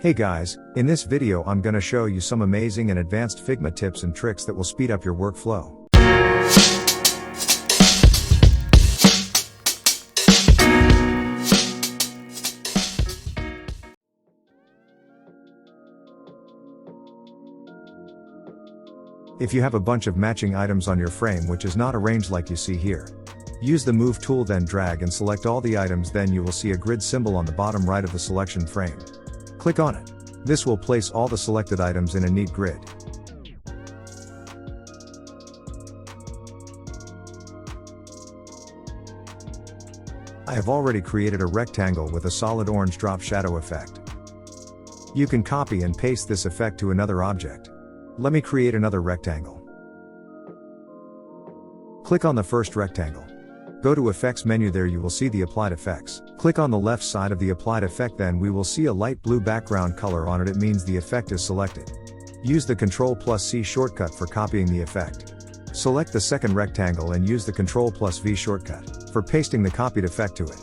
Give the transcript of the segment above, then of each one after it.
Hey guys, in this video I'm gonna show you some amazing and advanced Figma tips and tricks that will speed up your workflow. If you have a bunch of matching items on your frame which is not arranged like you see here, use the Move tool, then drag and select all the items, then you will see a grid symbol on the bottom right of the selection frame. Click on it. This will place all the selected items in a neat grid. I have already created a rectangle with a solid orange drop shadow effect. You can copy and paste this effect to another object. Let me create another rectangle. Click on the first rectangle. Go to Effects menu, there you will see the applied effects. Click on the left side of the applied effect, then we will see a light blue background color on it. It means the effect is selected. Use the Ctrl+C shortcut for copying the effect. Select the second rectangle and use the Ctrl+V shortcut for pasting the copied effect to it.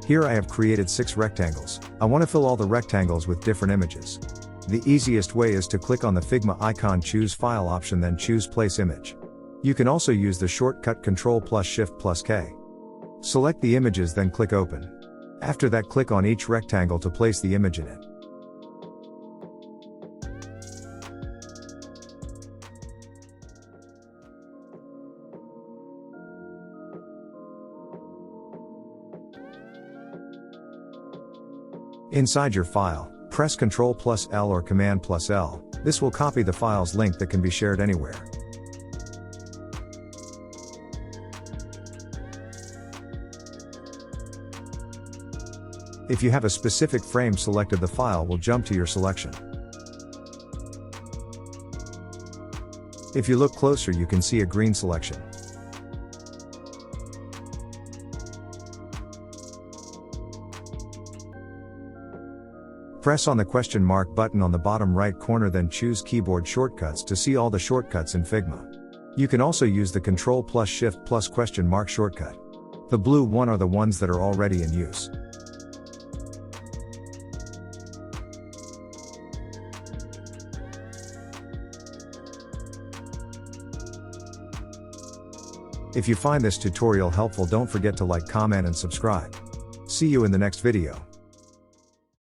Here I have created 6 rectangles. I want to fill all the rectangles with different images. The easiest way is to click on the Figma icon, choose File option, then choose Place Image. You can also use the shortcut Ctrl+Shift+K. Select the images, then click Open. After that, click on each rectangle to place the image in it. Inside your file, press Ctrl+L or Command+L, this will copy the file's link that can be shared anywhere. If you have a specific frame selected, the file will jump to your selection. If you look closer, you can see a green selection. Press on the question mark button on the bottom right corner, then choose Keyboard Shortcuts to see all the shortcuts in Figma. You can also use the Ctrl+Shift+question shortcut. The blue one are the ones that are already in use. If you find this tutorial helpful, don't forget to like, comment and subscribe. See you in the next video.